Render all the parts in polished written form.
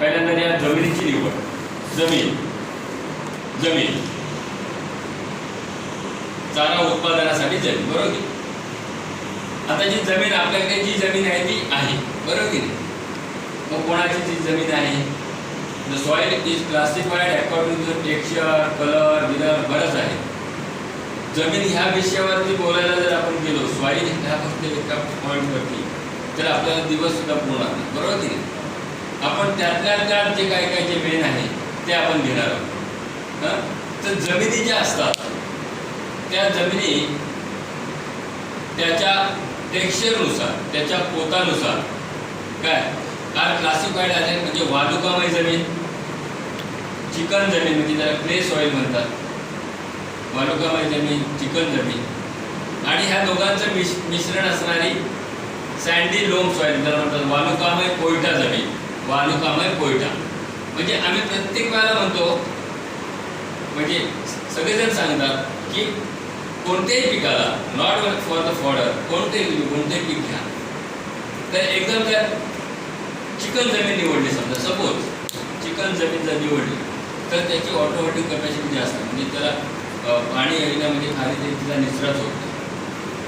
पहिल्यांदा या जमिनीची निवड. जमीन जमीन चारा उत्पादनासाठी जमीन, बरोबर की. आता जी जमीन आपल्याकडे जी जमीन आहे ती आहे, बरोबर की नाही. मग कोणाची जी जमीन आहे, the soil is classified according to texture, colour, mineral, बरंच आहे. जमीन ह्या विषयावरती बोलायला जर आपण गेलो, सॉइल ह्या फक्त एका पॉईंटवरती, तर आपल्याला दिवस सुद्धा पूर्ण नाही, बरोबर की नाही. आपण त्यातल्या त्यात जे काय काय जे मेन आहे ते आपण घेणार आहोत. तर जमिनी ज्या असतात त्या जमिनी त्याच्या टेक्स्चरनुसार, त्याच्या पोतानुसार काय क्लासिफाईड आहे. म्हणजे वालुकामय जमीन, चिकन जमीन म्हणजे त्याला क्ले सॉइल म्हणतात. वालुकामय जमीन, चिकन जमीन, आणि ह्या दोघांचं मिश्रण असणारी सँडी लोम सॉइल त्याला म्हणतात. वालुकामय पोयटा जमीन, वालुकामय पोयटा. म्हणजे आम्ही प्रत्येक वेळेला म्हणतो, म्हणजे सगळेजण सांगतात की कोणत्याही पिकाला, नॉट फॉर द फॉडर, कोणतेही पीक घ्या, तर एकदम त्या चिकन जमीन निवडली, समजा सपोज चिकन जमीन जर निवडली तर त्याची ऑटोमॅटिक कॅपॅसिटी जास्त, म्हणजे त्याला पाणी येणं म्हणजे खाली तिचा निचराच होतो.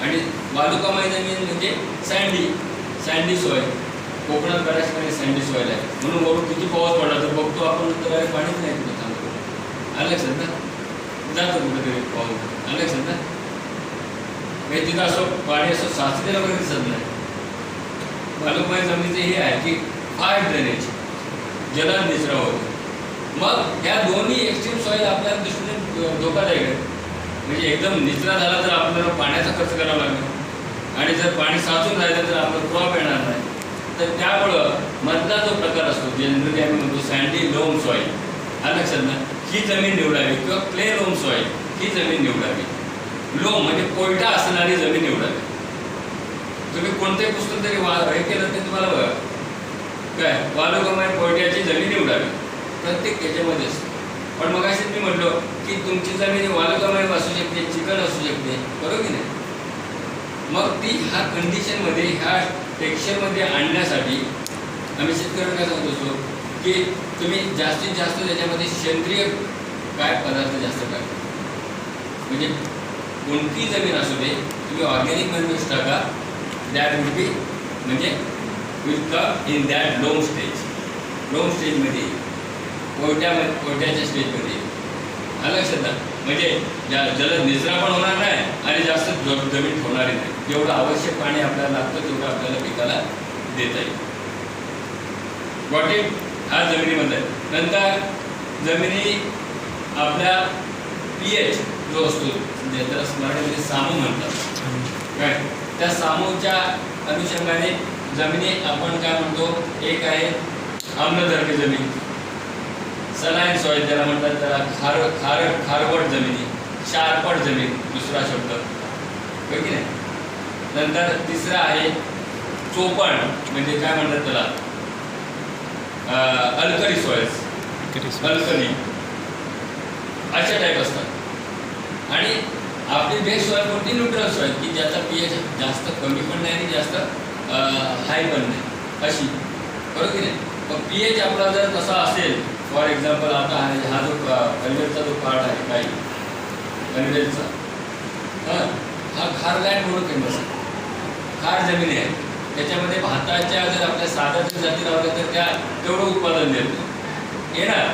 आणि वालुकामय जमीन म्हणजे सँडी सॉइल. कोकणात बऱ्याच ठिकाणी सँडी सॉइल आहे, म्हणून वरून किती पाऊस पडला तर बघतो आपण तर पाणीच नाही कुठं थांबतो. आलं लक्षात ना, जातो कुठेतरी पाऊस, आलं लक्षात ना. म्हणजे तिथं असं पाणी असं साचलेलं वगैरे दिसत नाही. वालुकामय जमिनीचे हे आहे की फास्ट ड्रेनेज, जलद निचरा होतो. मग ह्या दोन्ही एक्स्ट्रीम सॉइल आपल्या दृष्टीने धोकादायक आहे. म्हणजे एकदम निचरा झाला तर आपल्याला पाण्याचा खर्च करावा लागेल, आणि जर पाणी साचून राहिलं तर आपलं क्रॉप येणार नाही. तर त्यामुळं मधला जो प्रकार असतो, जनरली आम्ही म्हणतो सँडी लोम सॉइल, हा लक्षात ना, ही जमीन निवडावी. किंवा क्ले लोम सॉइल ही जमीन निवडावी. लोम म्हणजे पोयटा असणारी जमीन निवडावी. तुम्ही कोणतेही पुस्तक तरी हे केलं ते तुम्हाला बघा काय वालुकामय पोयट्याची जमीन निवडावी, प्रत्येक याच्यामध्ये असते. पण मग असेच मी म्हटलो की तुमची जमीन वालुकामय असू शकते, चिकन असू शकते, बरोबर की नाही. मग ती ह्या कंडिशनमध्ये, ह्या टेक्स्चरमध्ये आणण्यासाठी आम्ही शेतकऱ्यांना काय सांगत असतो की तुम्ही जास्तीत जास्त त्याच्यामध्ये सेंद्रिय काय पदार्थ जास्त टाका. म्हणजे कोणती जमीन असू दे, तुम्ही ऑर्गॅनिक मॅन्युअर्स टाका. दॅट विल बी, म्हणजे विल कम इन दॅट लोम स्टेजमध्ये, पोयट्याच्या स्टेजमध्ये. आलं लक्षात ना. म्हणजे जलद निचरा पण होणार नाही आणि जास्त जमीन ठेवणारी नाही. जेवढं आवश्यक पाणी आपल्याला लागतं तेवढं आपल्याला पिकाला देता येईल. Got it. हा जमिनीमध्ये. नंतर जमिनी आपल्या pH जो असतो, ज्याला मराठीमध्ये सामू म्हणतात काय, त्या सामूच्या अनुषंगाने जमिनी आपण काय म्हणतो, एक आहे आम्लधर्मी जमीन, सलाईन सॉइल त्याला म्हणतात, त्याला खारवट जमिनी, शारपट जमीन दुसरा शब्द, होय की नाही. नंतर तिसरा आहे चोपण, म्हणजे काय म्हणतात त्याला अल्कली सॉइल्स, अल्कली अशा टाईप असतात. आणि आपली बेस्ट सॉइल कोणती, न्यूट्रल सॉइल, की ज्याचा pH जास्त कमी पण नाही आणि जास्त हाय पण नाही, अशी, बरोबर की नाही. मग pH आपला जर तसा असेल, फॉर एक्झाम्पल आता हा जो पनवेलचा जो पार्ट आहे, काही पनवेलचा हा खार लँड म्हणून फेमस आहे. खार जमिनी आहे, त्याच्यामध्ये भाताच्या जर आपल्या साधाच्या जाती लावल्या तर त्या तेवढं उत्पादन देत येणार,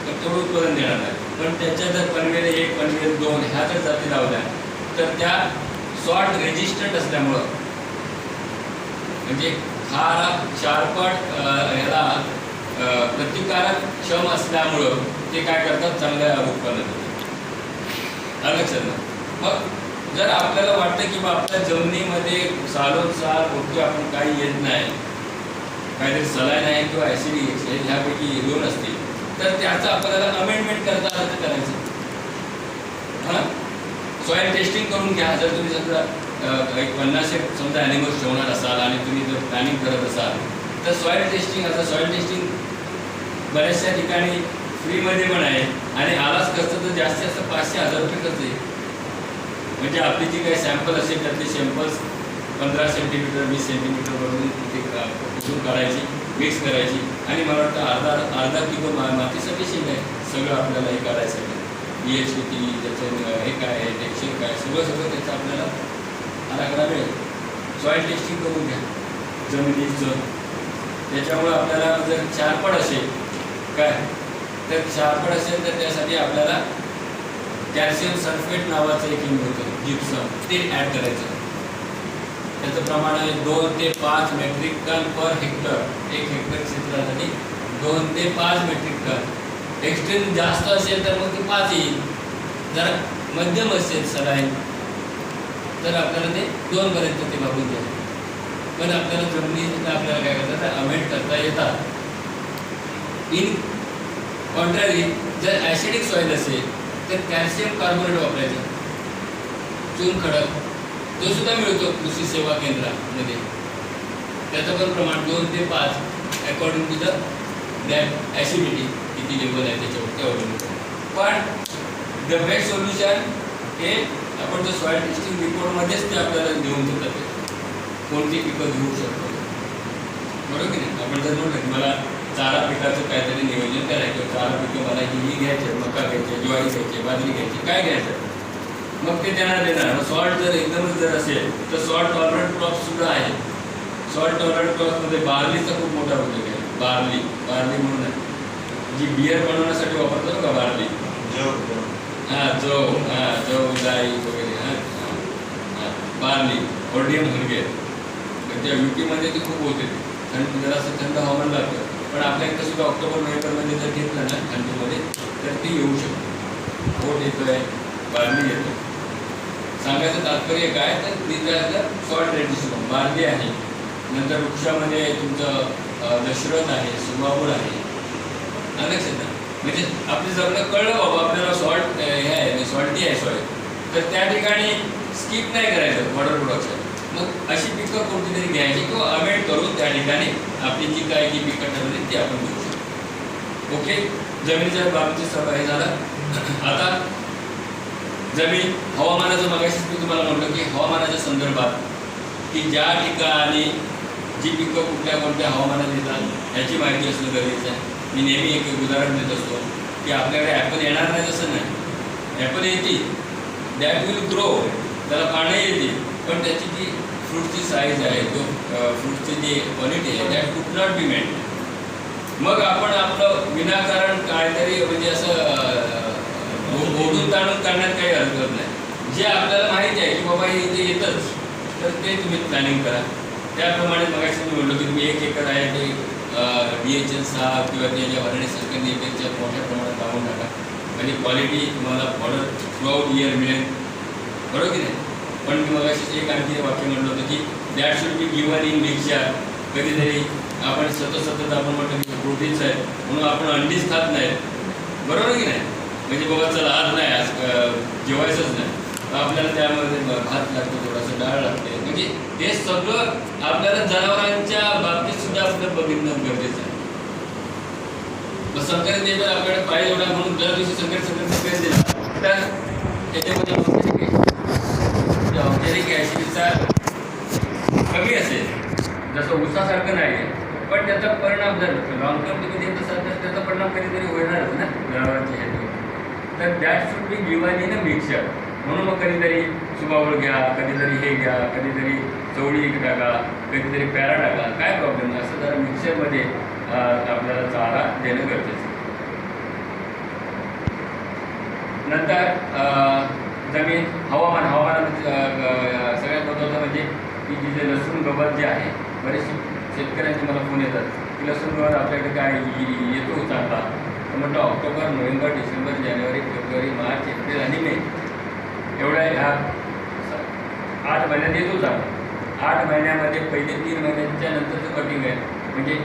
तर तेवढं उत्पादन देणार नाही. पण त्याच्या जर पनवेल 1, पनवेल 2 ह्या जर जाती लावल्या तर त्या सॉल्ट रेजिस्टंट असल्यामुळं, म्हणजे शारपट ह्याला प्रतिकारक क्षम असल्यामुळं ते काय करतात, चांगल्या उत्पादन देतात. लक्षात ना. मग जर आपल्याला वाटतं की बा आपल्या जमिनीमध्ये सालोसाल कुठे आपण काही येत नाही, काहीतरी सलाईन आहे किंवा ॲसिडिक ॲसिड ह्यापैकी 2 असतील, तर त्याचं आपल्याला अमेंडमेंट करता आलं तर करायचं. हां, सॉईल टेस्टिंग करून घ्या. जर तुम्ही समजा एक 50 समजा ॲनिमल्स ठेवणार असाल आणि तुम्ही जर प्लॅनिंग करत असाल तर सॉईल टेस्टिंग, आता सॉईल टेस्टिंग बऱ्याचशा ठिकाणी फ्रीमध्ये पण आहे, आणि आलाच खर्च तर जास्तीत जास्त 500-1000 रुपये खर्च आहे. म्हणजे आपली जी काही सॅम्पल असेल त्यातले सॅम्पल्स 15 सेंटीमीटर 20 सेंटीमीटर वरून तिथे कुठून काढायची, मिक्स करायची आणि मला वाटतं अर्धा किलो माती सफिशियंट आहे सगळं आपल्याला हे काढायसाठी. DHT त्याचं हे काय आहे, टेक्स्चर काय, सगळं त्याचं आपल्याला आराखडा मिळेल. सॉईल टेस्टिंग करून घ्या जमिनीचं. त्याच्यामुळं आपल्याला जर क्षारपड असेल काय, तर क्षारपड असेल तर त्यासाठी आपल्याला कॅल्शियम सल्फेट नावाचं एक इंग होतं जिप्सम, ते ॲड करायचं. त्याचं प्रमाण आहे 2 ते 5 metric ton per hectare. 1 hectare क्षेत्रासाठी 2 ते 5 मेट्रिक टन. एक्स्ट्रीम जास्त असेल तर मग ती 5 येईल. जर मध्यम असेल सलाईन तर आपल्याला ते 2 पर्यंत ते वापरून घ्या. पण आपल्याला जमिनीत आपल्याला काय करतात, अमेंड करता येतात. इन कॉन्ट्रॅरी जर ॲसिडिक सॉईल असेल तर कॅल्शियम कार्बोनेट वापरायचं, चून खडक, तो सुद्धा मिळतो कृषी सेवा केंद्रामध्ये. त्याचं पण प्रमाण 2 ते 5 according to the that acidity किती लेवल आहे त्याच्यावरती अवलंबून. पण द बेस्ट सोल्युशन हे आपण जो सॉईल टेस्टिंग रिपोर्टमध्येच ते आपल्याला देऊन देतात कोणती पिकं घेऊ शकतो. बरोबर की नाही. आपण जर म्हटलं की मला चारा पिकाचं काहीतरी नियोजन करायचं, चारा पिकं मला ही घ्यायचं, मका घ्यायचे, ज्वारी घ्यायची, बाजरी घ्यायची, काय घ्यायचं, मग ते त्यांना देणार. सॉल्ट जर एकदमच जर असेल तर सॉल्ट टॉलरंट क्रॉप सुद्धा आहे. सॉल्ट टॉलरंट क्रॉपमध्ये बार्लीचा खूप मोठा उद्योग आहे. बार्ली म्हणून आहे जी बियर बनवण्यासाठी वापरतो का बार्ली, जव जाई वगैरे. बार्ली ओडियम हलगे त्या युपीमध्ये ती खूप होते. थंड जरासं थंड हवामान लागतं, पण आपल्या इथं सुद्धा ऑक्टोबर नोव्हेंबरमध्ये जर घेतलं ना थंडीमध्ये तर ती येऊ शकते. ओट येतो आहे, बार्ली येतो. सांगायचं तात्पर्य काय तर तिथं सॉल्ट रेडिशन बार्ली आहे. नंतर वृक्षामध्ये तुमचं दशरथ आहे, सुमावूळ आहे. लक्षात ना, म्हणजे आपली जगणं कळलं बाबा आपल्याला सॉल्ट हे आहे, सॉल्टी आहे सॉईल, तर त्या ठिकाणी स्किप नाही करायचं वॉटर प्रोडक्शन. मग अशी पिकं कोणती तरी घ्यायची किंवा अमेंड करून त्या ठिकाणी आपली जी काय जी पिकं ठरवली ती आपण घेऊ शकतो. ओके, जमिनीच्या बाबतीत सगळं हे झालं. आता जमीन हवामानाचं मगाशीच मी तुम्हाला म्हटलं की हवामानाच्या संदर्भात की ज्या ठिकाणी जी पिकं कोणत्या हवामानात येतात ह्याची माहिती असणं गरजेचं आहे. मी नेहमी एक उदाहरण देत असतो की आपल्याकडे ॲपल येणार नाही तसं नाही. ॲपल येतील, दॅट विल ग्रो, त्याला पानं येतील, पण त्याची जी फ्रूटची साईज आहे, तो फ्रूटची जी क्वालिटी आहे दॅट कुड नॉट बी मेंट. मग आपण आपलं विनाकारण काहीतरी म्हणजे असं ओढून ताणून करण्यात काही हरकत नाही. जे आपल्याला माहिती आहे की बाबा हे इथे येतच तर ते तुम्ही प्लॅनिंग करा. त्याप्रमाणे मगाशी मी म्हणलो की तुम्ही 1 एकर आहे ते DHL 6 किंवा त्याच्या भरण्यासारख्या नेत्यांच्या मोठ्या प्रमाणात लावून टाका. म्हणजे क्वालिटी तुम्हाला ऑर्डर थ्रूआउट इयर मिळेल. बरोबर की नाही. पण मी मगाशी एक आणखी वाक्य म्हणलं होतं की that should be given in mixture. कधीतरी आपण सतत आपण म्हटलं की प्रोटीन्स आहेत म्हणून आपण अंडीच खात नाही. बरोबर की नाही. म्हणजे बाबा चला आज नाही, आज जेवायचंच नाही, आपल्याला त्यामध्ये भात लागतो, थोडासा डाळ लागते. म्हणजे हे सगळं आपल्याला जनावरांच्या बाबतीत सुद्धा आपल्याला बघितणं गरजेचं आहे. मग सरकारी देश आपल्याकडे पाहिजे एवढा म्हणून दर दिवशी सरकारी दिला तर त्याच्यामध्ये ऑक्झॅलिक ॲसिडचा कमी असेल, जसं ऊसासारखं नाही आहे, पण त्याचा परिणाम जर लॉंग टर्म तुम्ही देत असाल तर त्याचा परिणाम कधीतरी होणारच ना जनावरांच्या ह्याच्यावर. तर that should be given in a mixture. म्हणून मग कधीतरी सुमावळ घ्या, कधीतरी हे घ्या, कधीतरी चवळी टाका, कधीतरी पॅरा टाका, काय प्रॉब्लेम नाही. असं जरा मिक्सचरमध्ये आपल्याला चारा देणं गरजेचं. नंतर जमीन हवामानामध्ये सगळ्यात महत्त्वाचं म्हणजे की जिथे लसूण गवत जे आहे, बरेचसे शेतकऱ्यांचे मला फोन येतात की लसूण गवत आपल्याकडे काय येतो चांगला. तर म्हटलं ऑक्टोबर नोव्हेंबर डिसेंबर जानेवारी फेब्रुवारी मार्च एप्रिल आणि मे एवढ्या ह्या 8 महिन्यात येतो चांगला. 8 महिन्यामध्ये पहिले 3 महिन्यांच्या नंतरचं कटिंग आहे म्हणजे,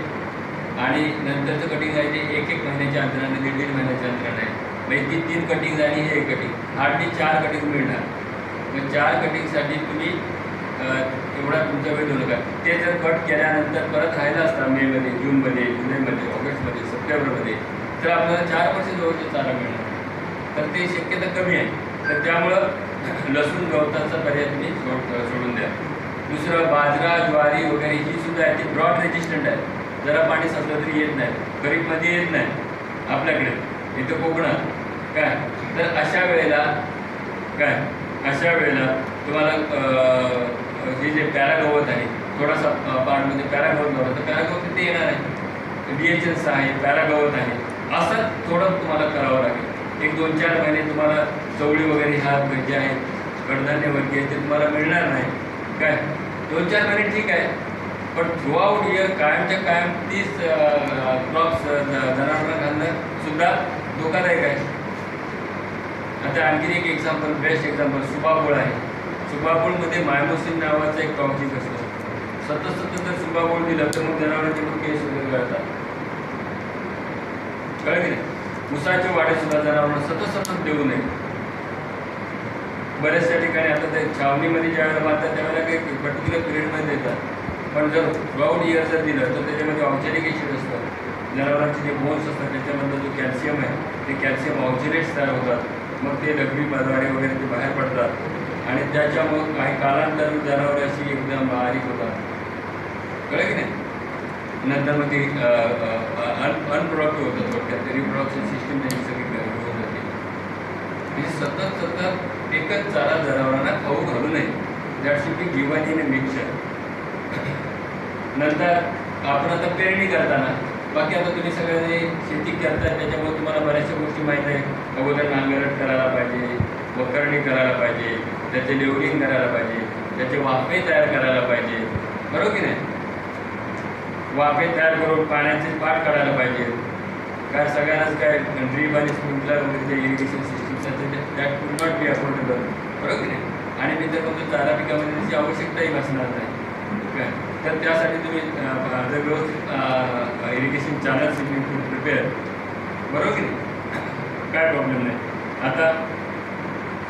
आणि नंतरचं कटिंग आहे ते 1 महिन्याच्या अंतराने 1.5 महिन्याच्या अंतराने आहे. म्हणजे 3 कटिंग आणि हे 1 कटिंग, हार्डली 4 कटिंग मिळणार. मग 4 कटिंगसाठी तुम्ही एवढा तुमचा वेळ देऊ नका. ते जर कट केल्यानंतर परत राहिलं असता मेमध्ये, जूनमध्ये, जुलैमध्ये, ऑगस्टमध्ये, सप्टेंबरमध्ये, तर आपल्याला 4 वर्ष जवळचे चारा मिळणार. तर ते शक्यता कमी आहे. तर त्यामुळं लसूण गवताचा पर्याय तुम्ही सोडून द्या. दुसरं बाजरा, ज्वारी वगैरे ही सुद्धा आहे ती ब्रॉड रेजिस्टंट आहे. जरा पाणी साचलं तरी येत नाही, खरीपमध्ये येत नाही आपल्याकडे इथं कोकणात. काय तर अशा वेळेला तुम्हाला हे जे पॅरागवत आहे, थोडासा पार्टमध्ये पॅरागवत लावलं तर पॅरागवत तिथे येणार आहे. DHS आहे, पॅरागवत आहे, असं थोडं तुम्हाला करावं लागेल. 1-2-4 महिने तुम्हाला चवळी वगैरे ह्या जे आहेत कडधान्य वर्गीय ते तुम्हाला मिळणार नाही. काय 2-4 महिने ठीक आहे, पण थ्रू आउट इयर कायमच्या कायम तीच क्रॉप्स जनावरांना घालणं सुद्धा धोकादायक आहे. आता आणखी एक एक्झाम्पल, बेस्ट एक्झाम्पल सुबाबूळ आहे. सुबाबूळमध्ये मायमोसिन नावाचं एक टॉक्सिक असतं. सतत जर सुबाबूळ दिलं तर मग जनावरांचे पण केस वगैरे गळतात. कळलं की नाही? ऊसाचे वाढे सुद्धा जनावरांना सतत देऊ नये. बऱ्याचशा ठिकाणी आता ते छावणीमध्ये ज्यावेळेला बांधतात त्यावेळेला काही पर्टिक्युलर पिरियडमध्ये देतात, पण जर थ्रूआउट इयर जर दिलं तर त्याच्यामध्ये ऑक्झॅलिक ॲसिड असतं. जनावरांचे जे बोन्स असतात त्याच्यामधलं जो कॅल्शियम आहे ते कॅल्शियम ऑक्झिलेट्स तयार होतात. मग ते लघवीद्वारे वगैरे ते बाहेर पडतात आणि त्याच्यामुळं काही कालांतर जनावरे अशी एकदम बारीक होतात. कळलं की नाही? नंतर मग ते अनप्रोडक्टिव्ह होतं. थोडक्यात रिप्रोडक्शन सिस्टीम त्यांची सगळी होऊन जाते. म्हणजे सतत एकच चारा जनावरांना खाऊ घालू नये. That should be given in a mixture. नंतर आपण आता पेरणी करताना, बाकी आता तुम्ही सगळ्यांनी शेती करताय त्याच्यामुळे तुम्हाला बऱ्याचशा गोष्टी माहीत आहे. अगोदर नांगरट करायला पाहिजे, वखरणी करायला पाहिजे, त्याचे लेवलिंग करायला पाहिजे, त्याचे वाफे तयार करायला पाहिजे. बरोबर की नाही? वाफे तयार करून पाण्याचे पाठ काढायला पाहिजे. काय सगळ्यांनाच काय ड्रीप आणि स्प्रिंकलर वगैरे जे इरिगेशन सिस्टीम्स आहेत दॅट कुड नॉट बी अफोर्डेबल. बरोबर की नाही? आणि मी तर म्हणतो चारा पिकामध्ये त्याची आवश्यकताही नसणार नाही. काय तर त्यासाठी तुम्ही जर व्यवस्थित इरिगेशन चॅनल्स प्रिपेअर. बरोबर की नाही? काय प्रॉब्लेम नाही. आता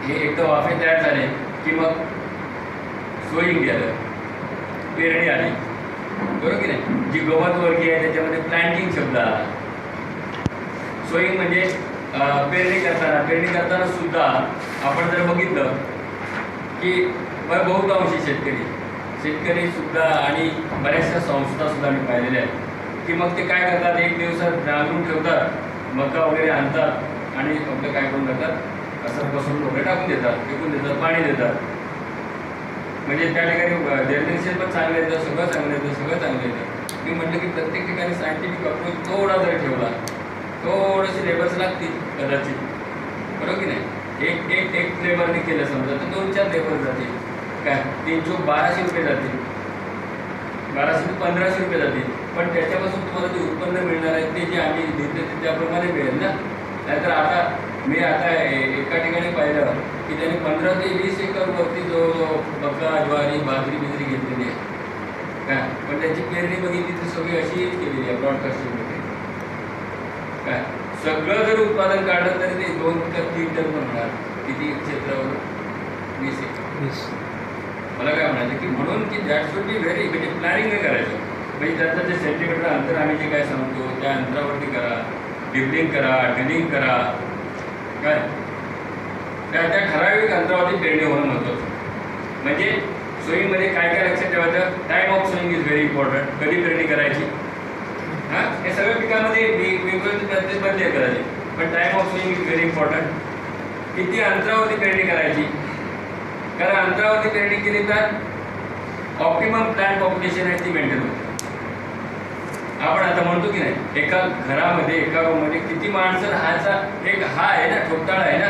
हे एक तर वाफे तयार झाले की मग सोईंग गेलं, पेरणी आली. बरोबर की नाही? जी गवत वर्गीय आहे त्याच्यामध्ये प्लांटिंग शब्द आला. सोईंग म्हणजे पेरणी करताना सुद्धा आपण जर बघितलं की बहुतांशी शेतकरी सुद्धा आणि बऱ्याचशा संस्था सुद्धा मी पाहिलेल्या आहेत की मग ते काय करतात, एक दिवसात नांगरून ठेवतात, मका वगैरे आणतात आणि आपलं काय करून जातात असं बसून वगैरे टाकून देतात, फेकून देतात, पाणी देतात. म्हणजे त्या ठिकाणी डेरिनेशन पण चांगलं येतं, सगळं चांगलं येतं. मी म्हटलं की प्रत्येक ठिकाणी सायंटिफिक अप्रोच थोडा जरी ठेवला, थोडेसे लेबर्स लागतील कदाचित. बरोबर की नाही? एक लेबरने केलं समजा तर 2-4 लेबर जातील. काय 300-1200 रुपये जातील, 1200 ते 1500 रुपये जातील. पण त्याच्यापासून तुम्हाला जे उत्पन्न मिळणार आहे ते जे आम्ही देतो ते त्याप्रमाणे मिळेल ना. नाहीतर मी आता एका ठिकाणी पाहिलं की त्यांनी 15 ते 20 एकरवरती जो मका, ज्वारी, बाजरी घेतलेली आहे. काय पण त्याची पेरणी बघितली तर सगळी अशी केलेली आहे ब्रॉडकास्टिंगमध्ये. काय सगळं जर उत्पादन काढलं तरी ते 2 ते 3 टन पण होणार. किती क्षेत्रावर? 20 एकर. मला काय म्हणायचं की म्हणून की दॅट शुड बी व्हेरी म्हणजे प्लॅनिंग नाही करायचं. म्हणजे त्याचं जे सेंटीमीटर अंतर आम्ही जे काय सांगतो त्या अंतरावरती करा, डिपलिंग करा, ड्रिलिंग करा. काय त्या ठराविक अंतरावरती पेरणी होणं महत्त्वाचं. म्हणजे सोईंगमध्ये काय लक्षात ठेवायचं? Time of sowing is very important. कधी पेरणी करायची? हां, हे सगळ्या पिकामध्ये वेगवेगळे प्रत्येक बदले करायचे, पण time of sowing is very important. किती अंतरावरती पेरणी करायची? कारण अंतरावरती पेरणी केली तर ऑप्टिमम प्लांट पॉप्युलेशन आहे ती मेंटेन होते. आपण आता म्हणतो की नाही एका घरामध्ये एका रूममध्ये किती माणसं राहायचा एक हा आहे ना, ठोकताळ आहे ना.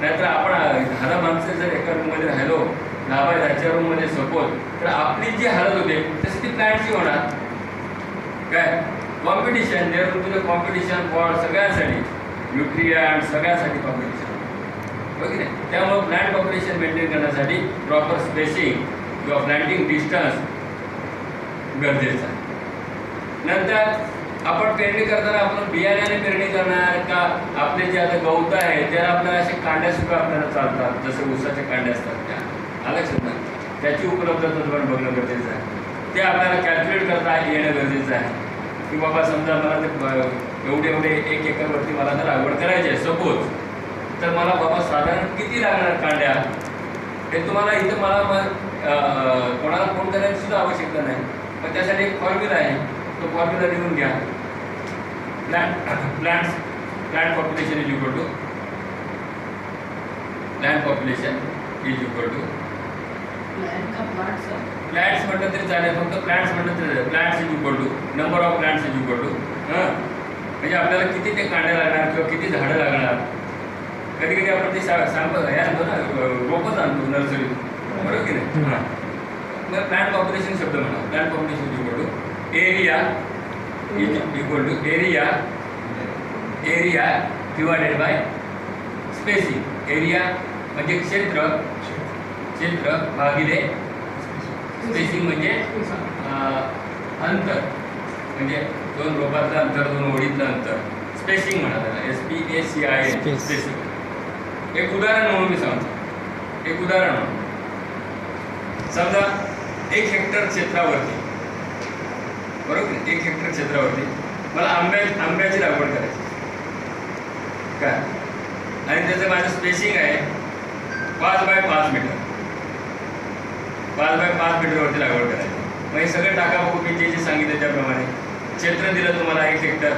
नाहीतर आपण 10 माणसं जर एका रूममध्ये राहिलो 10x10च्या रूममध्ये सपोज, तर आपली जी हालत होते तशी ती प्लांटची होणार. काय competition, there will be competition for सगळ्यांसाठी, न्यूट्रिएंट सगळ्यांसाठी कॉम्पिटिशन. ओके नाही? त्यामुळे प्लांट पॉप्युलेशन मेंटेन करण्यासाठी प्रॉपर स्पेसिंग किंवा प्लांटिंग डिस्टन्स गरजेचं आहे. नंतर आपण पेरणी करताना आपण बियाण्याने पेरणी करणार का आपले जे आता गवत आहे त्याला आपल्याला असे कांड्या सुद्धा आपल्याला चालतात, जसे ऊसाच्या कांड्या असतात त्या लक्षात ना, त्याची उपलब्धता पण बघणं गरजेचं आहे. ते आपल्याला कॅल्क्युलेट करता येणं गरजेचं आहे की बाबा समजा मला ते एवढे 1 एकरवरती मला जर लागवड करायची आहे सपोज, तर मला बाबा साधारण किती लागणार कांड्या हे तुम्हाला इथं मला कोणाला फोन करायची सुद्धा आवश्यकता नाही. पण त्यासाठी एक फॉर्म्युला आहे, तो फॉर्म्युला लिहून घ्या. Plant population is equal to plants म्हटलं तरी चालेल, फक्त प्लांट्स म्हटलं तरी plants is equal to number of plants is equal to म्हणजे आपल्याला किती ते कांड्या लागणार किंवा किती झाडं लागणार. कधी कधी आपण ते सांगतो हे आणतो ना, रोपच आणतो नर्सरी, बरोबर की नाही. मग प्लांट पॉप्युलेशन शब्द म्हणा. Plant population is equal to area equal to area divided by spacing. Area म्हणजे क्षेत्र भागिले स्पेसिंग म्हणजे अंतर, म्हणजे दोन रोपातलं अंतर, दोन ओळीतलं अंतर, स्पेसिंग म्हणा त्याला, SPACING स्पेसिंग. एक उदाहरण म्हणून मी सांगतो. एक उदाहरण म्हणून समजा 1 हेक्टर क्षेत्रावरती, बरोबर, 1 हेक्टर क्षेत्रावरती मला आंब्याची लागवड करायची काय, आणि त्याचं माझं स्पेसिंग आहे 5 बाय 5 मीटर. 5 बाय 5 मीटरवरती लागवड करायची. मग हे सगळं टाका बघू मी जे सांगितलं त्याप्रमाणे. क्षेत्र दिलं तुम्हाला 1 हेक्टर.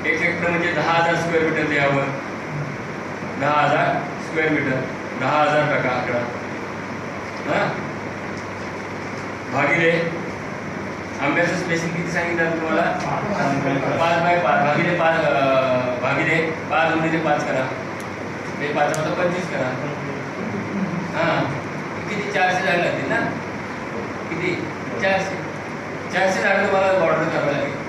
1 हेक्टर म्हणजे 10,000 स्क्वेअर मीटर द्यावं. 10,000 स्क्वेअर मीटर, 10,000 टाका आकडा, हां, भागिले आंब्याचं स्पेसिंग किती सांगितलं तुम्हाला, 5 बाय 5 भागिले 5 गुणिले 5 करा, ते 5 मध्ये 25 करा. हां, किती 400 झाडं लागतील ना, किती 400 झाडं तुम्हाला ऑर्डर करावं लागेल.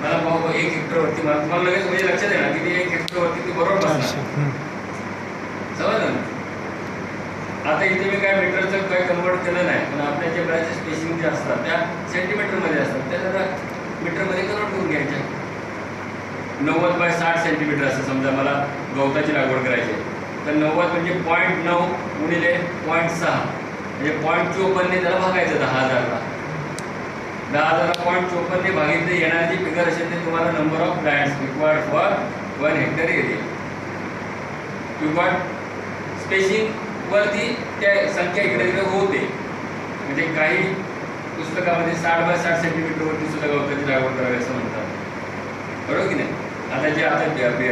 मला भाऊ 1 हेक्टरवरती मला तुम्हाला लगेच म्हणजे लक्षात येणार किती 1 हेक्टरवरती ती बरोबर बसणार. समजलं ना. आता इथे मी काय मीटरचं काय कन्वर्ट केलं नाही, पण आपल्या जे ब्रांचेस स्पेसिंग जे असतात त्या सेंटीमीटरमध्ये असतात, त्या जरा मीटरमध्ये कन्वर्ट करून घ्यायच्या. 90 बाय 60 सेंटीमीटर असं समजा मला गवताची लागवड करायची आहे, तर 90 म्हणजे 0.9 गुणिले 0.6 म्हणजे 0.54 त्याला भागायचं 10,000ला. 10,000ला 0.54 भागितले येणारी जी फिगर असेल ते तुम्हाला number of plants required for 1 hectare area. You got spacing वरती त्या संख्या इकडे तिकडे होते. म्हणजे काही पुस्तकामध्ये 60 बाय 60 सेंटीमीटरवरती सुद्धा गवताची लागवड करावी असं म्हणतात, बरोबर की नाही. आता जे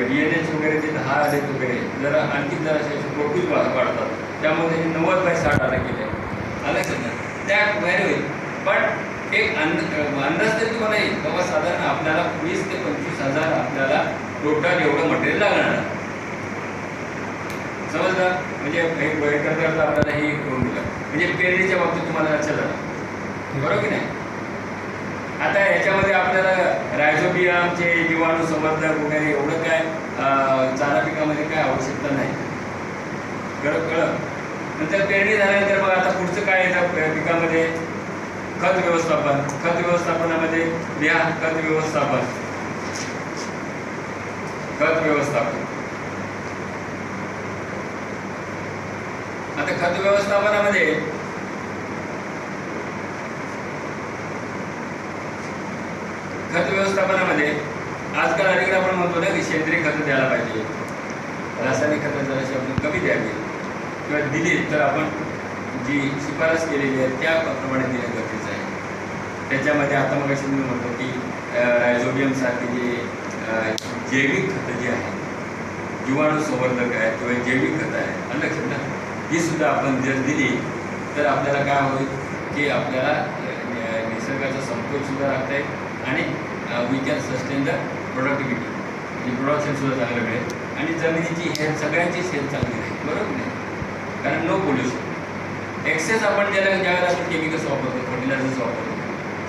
BNH वगैरे जे 10 आले वगैरे जरा आणखी जरा असे प्रोटीन वाढतात, त्यामुळे त्यांनी 90 बाय 60 आला केले. आलं का त्या बाहेर होईल. पण एक अंदाज तरी तुम्हाला येईल बाबा साधारण आपल्याला 20 ते 25,000 आपल्याला टोटल एवढं मटेरियल लागणार. समजलं. म्हणजे एक करता आपल्याला हे करून दिलं. म्हणजे पेरणीच्या बाबतीत तुम्हाला लक्षात आलं, बरोबर की नाही. आता याच्यामध्ये आपल्याला रायझोबियमचे जीवाणू संवर्धक वगैरे एवढं काय चारा पिकामध्ये काय आवश्यकता नाही. कळलं. नंतर पेरणी झाल्यानंतर मग आता पुढचं काय येतं पिकामध्ये, खत व्यवस्थापन. खत व्यवस्थापनामध्ये द्या खत व्यवस्थापन. आता खत व्यवस्थापनामध्ये आजकाल अनेकदा आपण म्हणतो ना की सेंद्रिय खतं द्यायला पाहिजे, रासायनिक खतं जराशी आपण कमी द्यावी किंवा दिली तर आपण जी शिफारस केलेली आहे त्याप्रमाणे देणं गरजेचं आहे. त्याच्यामध्ये आता मग अशी मी म्हणतो की रायझोबियम सारखे जे जैविक खतं जी आहेत, जीवाणू संवर्धक आहेत किंवा जैविक खतं आहे, लक्षात ना, ही सुद्धा आपण जर दिली तर आपल्याला काय होईल की आपल्याला निसर्गाचा समतोल सुद्धा राखता येईल आणि we can sustain the productivity, म्हणजे प्रोडक्शन सुद्धा चांगलं मिळेल आणि जमिनीची हेल्थ सगळ्यांचीच हेल्थ चांगली राहील, बरोबर नाही. कारण नो पोल्युशन. एक्सेस आपण ज्यावेळेला आपण केमिकल्स वापरतो, फर्टिलायझर्स वापरतो,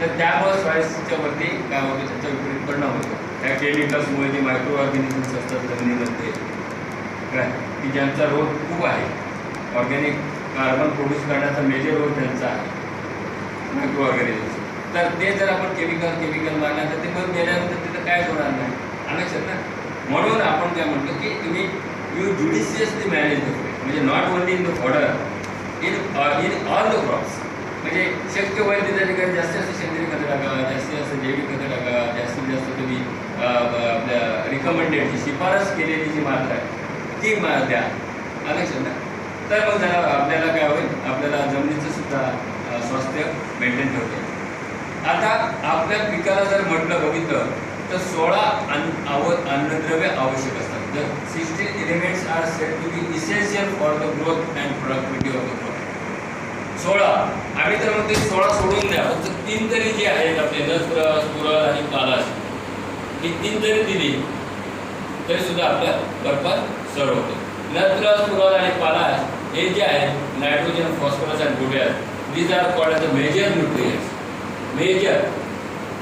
तर त्यामुळे सॉइल्सच्या वरती काय होतं, त्याचा विपरीत परिणाम होतो. त्या केमिकल्समुळे जे मायक्रो ऑर्गॅनिझम्स असतात जमिनीमध्ये काय की ज्यांचा रोल खूप आहे, ऑर्गॅनिक कार्बन प्रोड्यूस करण्याचा मेजर रोल त्यांचा आहे, मायक्रो ऑर्गॅनिझम्स. तर ते जर आपण केमिकल मारल्यानंतर ते मग गेल्यानंतर तिथं कायच होणार नाही, लक्षात ना. म्हणून आपण काय म्हणतो की तुम्ही यू ज्युडिशियसली मॅनेज द फूड, म्हणजे not only in the fodder, in all the crops. म्हणजे शक्य होईल त्या ठिकाणी जास्तीत जास्त सेंद्रिय खतं टाका, जास्तीत जास्त जैविक खतं टाका, जास्तीत जास्त तुम्ही आपल्या रिकमेंडेड शिफारस केलेली जी मात्रा आहे ती द्या, लक्षात ना. तर मग जरा आपल्याला काय होईल, आपल्याला जमिनीचं सुद्धा स्वास्थ्य मेंटेन ठेवते. आता आपल्या पिकाला जर म्हटलं बघितलं तर 16 अन्नद्रव्य आवश्यक असतात. The 16 elements are said to be essential for the growth and productivity of the crop. 16 आम्ही तर म्हणतो 16 सोडून द्या, फक्त 3 तरी जे आहेत आपले नत्र, स्फुरद आणि पालाश, ही 3 जरी दिली तरी सुद्धा आपल्या बरोबर सर्व होते. नत्र, स्फुरद आणि पालाश हे जे आहेत नायट्रोजन, फॉस्फरस आणि potash, these are called as the major nutrients. Major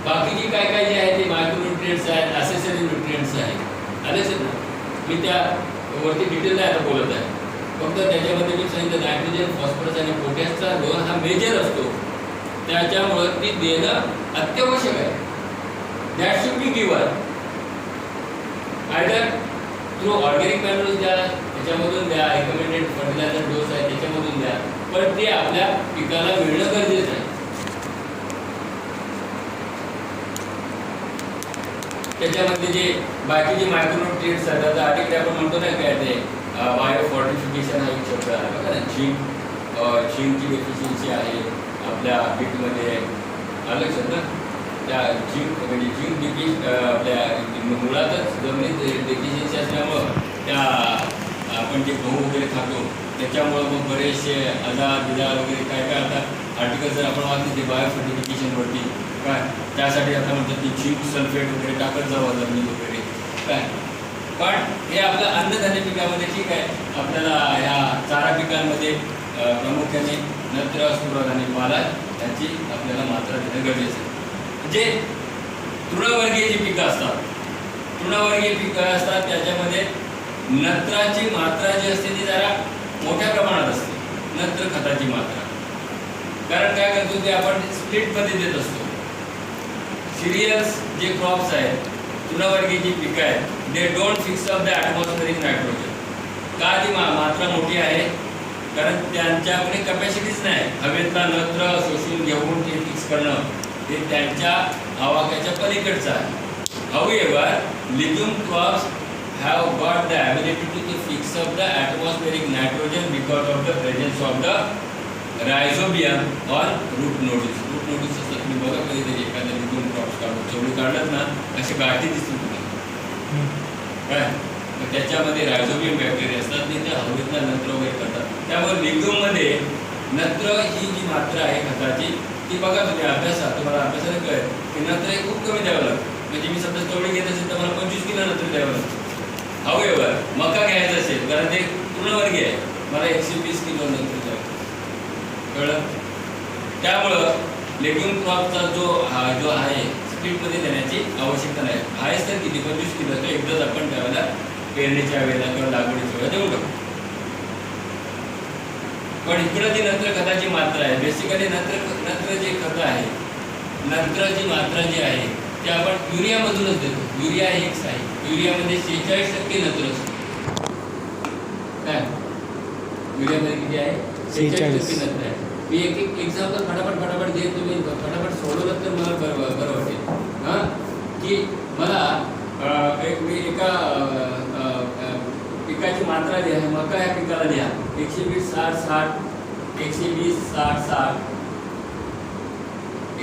बाकीची काय काय जे आहे ते मायक्रोन्युट्रिएंट्स आहेत, असेसरी न्यूट्रिएंट्स आहेत. आलेच ना, मी त्या वरती डिटेल नाही आता बोलत आहे, फक्त त्याच्यामध्ये मी सांगितलं नायट्रोजन, फॉस्फरस आणि पोटॅशचा रोल हा मेजर असतो. त्याच्यामुळं ती देणं अत्यावश्यक आहे. That should be given either through organic manuals द्या, त्याच्यामधून द्या, रिकमेंडेड फर्टिलायझर डोस आहे त्याच्यामधून द्या, पण ते आपल्या पिकाला मिळणं गरजेचं आहे. त्याच्यामध्ये जे बाकीचे मायक्रोन्युट्रिएंट्स आहेत, आता अलीकडे आपण म्हणतो ना काय ते बायो फॉर्टिफिकेशन हा एक शब्द आहे बघा ना, झिंकची डेफिशियन्सी आहे आपल्या पीकमध्ये, लक्षात ना, त्या झिंक म्हणजे झिंक आपल्या मुळातच जमिनीत डेफिशियन्सी असल्यामुळं त्या आपण जे गहू वगैरे खातो त्याच्यामुळं मग बरेचसे आजार वगैरे काय काय आता आर्टिकल जर आपण वाचले ते बायो फर्टिफिकेशनवरती काय, त्यासाठी आता म्हणतात की झिंक सल्फेट वगैरे टाकत जावं जमिनीत वगैरे काय. पण हे आपलं अन्नधान्य पिकामध्ये ठीक आहे, आपल्याला ह्या चारा पिकांमध्ये प्रामुख्याने नत्र, स्फुरद आणि पालाश याची आपल्याला मात्रा देणं गरजेचं आहे. म्हणजे तृणवर्गीय जी पिकं असतात, तृणवर्गीय पिकं असतात त्याच्यामध्ये नत्राची मात्रा जी असते ती जरा मोठ्या प्रमाणात असते, नत्र खताची मात्रा. कारण काय करतो ते आपण स्प्लिटमध्ये देत असतो. सिरियल्स जे क्रॉप्स आहेत, तृणवर्गीय जी पिकं आहेत, they don't fix up the atmospheric nitrogen. का ती मात्रा मोठी आहे? कारण त्यांच्याकडे कॅपॅसिटीच नाही हवेतला नत्र शोषून घेऊन ते फिक्स करणं, हे त्यांच्या आवाक्याच्या पलीकडचं आहे. However, legume crops have got the ability to fix up the atmospheric nitrogen because of the presence of the rhizobium or root nodules. Root nodules असतात, तुम्ही बघा कधीतरी एखाद्या legume crops काढून चवळी काढलं ना, असे गाठी दिसतील तुम्हाला काय, तर त्याच्यामध्ये रायझोबियम बॅक्टेरिया असतात आणि ते हवेतला नत्र वगैरे करतात. त्यामुळे लेग्युममध्ये नत्र ही जी मात्रा आहे खताची ती बघा तुम्ही अभ्यासात, तुम्हाला अभ्यासाने कळेल की नत्र हे खूप कमी द्यावं लागतं. म्हणजे मी समजा चवळी घेत असेल तर मला 25 किलो नत्र द्यावं लागतं. However, मका घ्यायचं असेल कारण ते तृणवर्गीय आहे, मला 120 किलो नत्र द्यावं, कळलं. त्यामुळं लेग्युम क्रॉपचा जो आहे स्प्लिटमध्ये देण्याची आवश्यकता नाही. आहेच तर किती 25 किलो तर एकदाच आपण त्यावेळेला पेरणीच्या वेळेला किंवा लागवडीच्या वेळेला देऊ टाकू. पण इकडं जी नत्र खताची मात्रा आहे, बेसिकली नत्र जे खत आहे, नत्राची मात्रा जी आहे ते आपण युरियामधूनच देतो. युरिया हेच आहे, युरियामध्ये 46% नत्र असतो. काय युरियामध्ये किती आहे? 46% नत्र आहे. मी एक एक्झाम्पल फटाफट घेत, तुम्ही फटाफट सोडवलं तर मला बरं वाटेल. हां, की मला मी एका पिकाची मात्रा द्या, मका या पिकाला द्या 120 60 60 120 60 60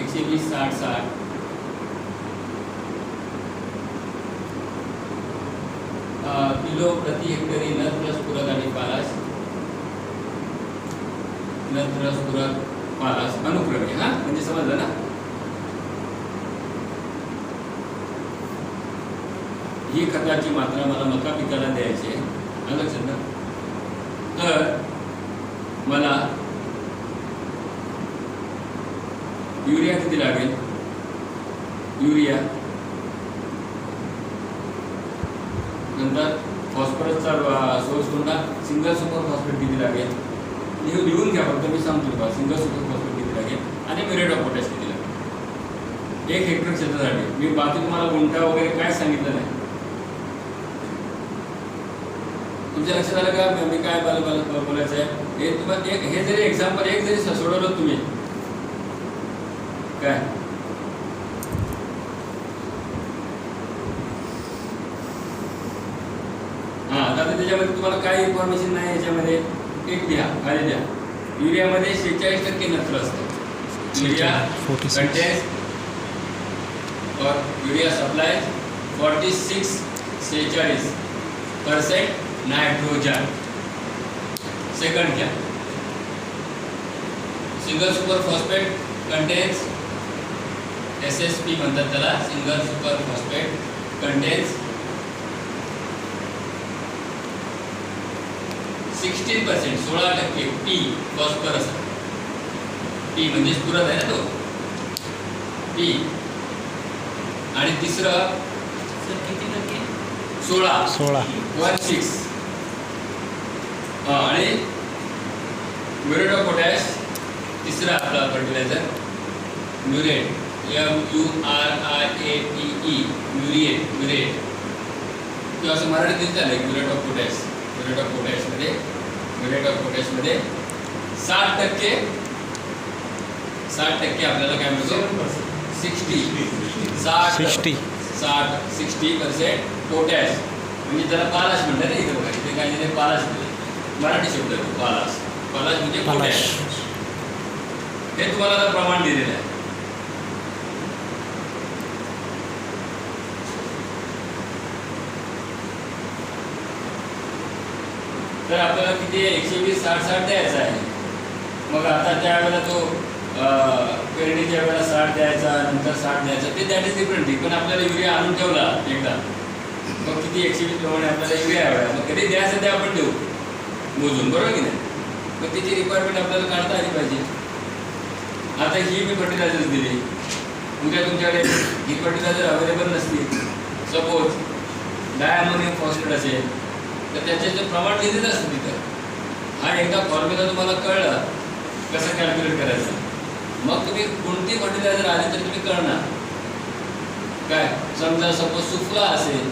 120 60 60 किलो प्रति हेक्टरी नत्र, स्फुरद आणि पालाश, नत्र, स्फुरद, पालाश अनुक्रमे. हा म्हणजे समजलं ना. ही खताची मात्रा मला मका पिकाला द्यायची आहे, लक्षात ना. तर मला युरिया किती लागेल? युरिया नंतर फॉस्फरसचा सोर्स कोणता? सिंगल सुपर फॉस्फेट किती लागेल? लिहून घ्या, फक्त मी सांगतो तुम्हाला. सिंगल सुपर फॉस्फेट किती लागेल आणि म्युरेट ऑफ पोटॅश किती लागेल 1 हेक्टर क्षेत्रासाठी. मी बाकी तुम्हाला गुंठा वगैरे काय सांगितलं नाही. तुमच्या लक्षात आलं का मी काय बोलायचं आहे? हे तुम्हाला हे जरी एक्झाम्पल एक जरी सोडवलं तुम्ही काय, हां, आता त्याच्यामध्ये तुम्हाला काय इन्फॉर्मेशन नाही याच्यामध्ये, एक द्या खाली द्या. युरियामध्ये 46% नत्र असतं. युरिया 46. कंटेन्स और युरिया सप्लाय 46% नायट्रोजन. सेकंड घ्या. Single super phosphate contains SSP म्हणतात त्याला. Single super phosphate contains 16%, 16% P phosphorus. P म्हणजे स्फुरद आहे ना तो P. आणि तिसरं 16 आणि म्युरेट ऑफ पोटॅश. तिसरा आपला फर्टिलायझर म्युरेट, MURIATE, म्युरेट किंवा असं मराठीत दिलं आहे muriate of potash. Muriate of पोटॅशमध्ये 60% आपल्याला काय मिळतो? 60% पोटॅश. म्हणजे त्याला पालाश म्हणतात ना. इथे बघा, इथे काय दिले? पालाश दिले. मराठी शब्द आहे पालाश. पालाश म्हणजे पोटॅश. हे तुम्हाला आता प्रमाण दिलेलं आहे. तर आपल्याला किती 120, 60 द्यायचा आहे. मग आता त्यावेळेला तो पेरणीच्या वेळेला 60 द्यायचा, नंतर 60 द्यायचा, ते दॅट इज डिफरंट. पण आपल्याला युरिया आणून ठेवला एकदा, मग किती 120 प्रमाणे आपल्याला युरिया हवा. मग कधी द्यायचं ते आपण देऊ मोजून, बरोबर की नाही? मग त्याची रिक्वायरमेंट आपल्याला काढता आली पाहिजे. आता ही मी फर्टिलायझर दिली, उद्या तुमच्याकडे ही फर्टिलायझर अवेलेबल नसतील, सपोज डायअमोनियम फॉस्फेट असेल, तर त्याचे जे प्रमाण लिहिलेलं असतं तिथं. हा एकदा फॉर्म्युला तुम्हाला कळला कसं कॅल्क्युलेट करायचं, मग तुम्ही कोणती फर्टिलायझर आली तर तुम्ही करणार काय. समजा सपोज सुफला असेल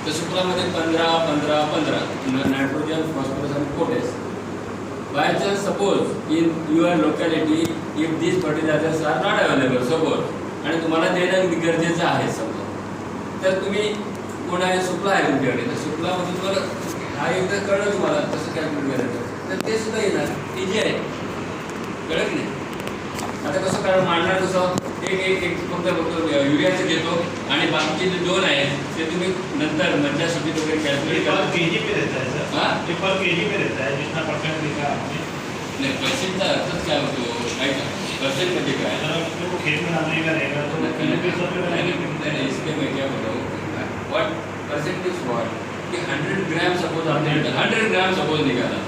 तर सुफलामध्ये 15-15-15 नायट्रोजन, फॉस्फरस आणि potash. By chance suppose in your locality if these fertilizers are not available suppose, आणि तुम्हाला देणं गरजेचं आहे समजा, तर तुम्ही कोण आहे? सुफला आहे तुमच्याकडे, तर सुफलामध्ये तुम्हाला हा एकदा कळलं तुम्हाला कसं कॅल्क्युलेट करायचं, तर ते सुद्धा येणार. इझी आहे, कळलं की नाही? आता कसं कारण मांडणार कसं? एक फक्त युरियाचं घेतो आणि बाकीचे जे 2 आहेत ते तुम्ही नंतर मधल्या सुट्टीत वगैरे कॅल्क्युलेट करा. केजी पे रहता है सर. हाँ, ये पर केजी पे रहता है जितना परसेंट लिखा है आपने. नाही पर्सेंटचा अर्थच काय होतो? काय का पर्सेंट म्हणजे काय? अगर वो खेत में डालने का रहेगा तो किलो के हिसाब से नहीं, इसके मैं क्या बोल रहा हूँ, व्हाट परसेंटेज व्हाट कि 100 ग्राम सपोज आपने 100 ग्राम सपोज निकाला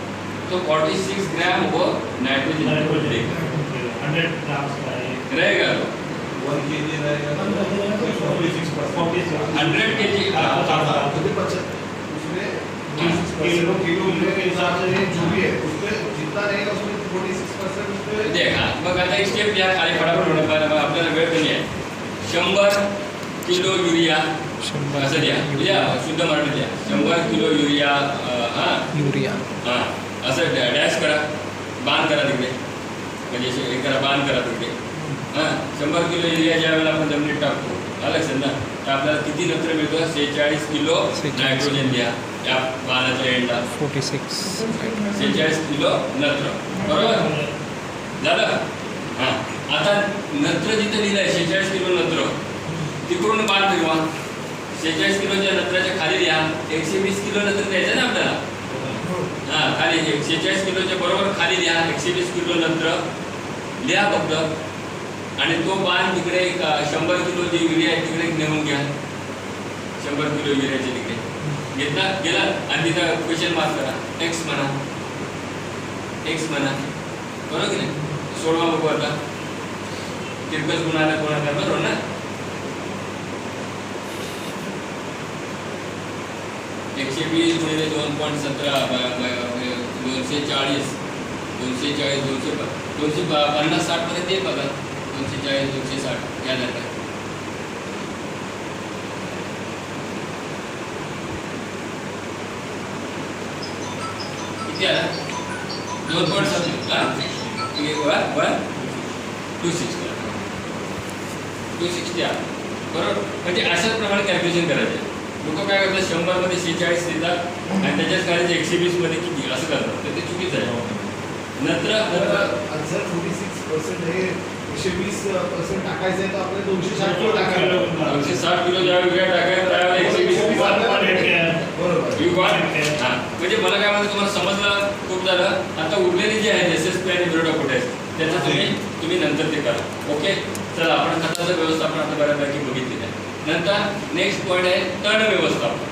तो 46 ग्राम वो नाइट्रोजन देगा. 100 ग्राम का रहेगा 1 kg रहेगा 46%. 100 kg उसमें किलो के हिसाब से जो भी है उसमें जितना रहेगा उसमें 46% उसमें देखा. मग आता एक स्टेप घ्या खाली फटाफट होणं पाहिजे, आपल्याला वेळ कमी आहे. 100 किलो युरिया असं द्या, शुद्ध मराठी द्या. 100 किलो युरिया. हां असं डॅश करा, बाण करा तिकडे, म्हणजे हे करा, बाण करा तिकडे. हां 100 किलो युरिया ज्या वेळेला आपण जमिनीत टाकतो, आलं लक्षात ना, तर आपल्याला किती नत्र मिळतं? 46 किलो नायट्रोजन द्या त्या बाणाच्या एंडला. 46 किलो नत्र, बरोबर झालं. हां आता नत्र जिथं लिहिलं आहे 46 किलो नत्र, तिकडून बाण फिरवा. 46 किलोच्या नत्राच्या खाली द्या 120 किलो नत्र द्यायचं ना आपल्याला. हां खाली 46 किलोच्या बरोबर खाली द्या 120 किलो नत्र लिहा फक्त, आणि तो बाण तिकडे 100 किलो जे युरिया आहे तिकडे नेऊन घ्या. 100 किलो युरियाचे तिकडे घेतला गेला, आणि तिथं क्वेश्चन मार्क करा, एक्स म्हणा, बरोबर की नाही? सोडवा बघू आता. तिरकस गुणाला गुणाकार, बरोबर ना? 120 गुणिले 2.17 240 250-60 पर्यंत येईल बघा. 240-260 या दरम्यान. किती आला? 2.7 260 आला, बरोबर. म्हणजे अशाच प्रमाणे कॅल्क्युलेशन करायचं. लोक काय करतात 100 मध्ये 46 देतात आणि त्याच्याच काढायचे 120 मध्ये किती असं करतात तर ते चुकीचं आहे. नंतर जर 46% हे 120% टाकायचं आहे तर आपल्याला 260 किलो टाकायला लागेल. 260 किलो ज्या वेगळ्या टाकायला त्यावेळेला 120 बरोबर. यू गॉट म्हणजे मला काय म्हणतो तुम्हाला समजलं खूप झालं. आता उरलेले जे आहेत SSP आणि मिरोडापोटॅश त्याचं तुम्ही नंतर ते करा. ओके चला आपण खताचं व्यवस्थापन आता बऱ्यापैकी बघितलेलं आहे. नंतर नेक्स्ट पॉईंट आहे तण व्यवस्थापन.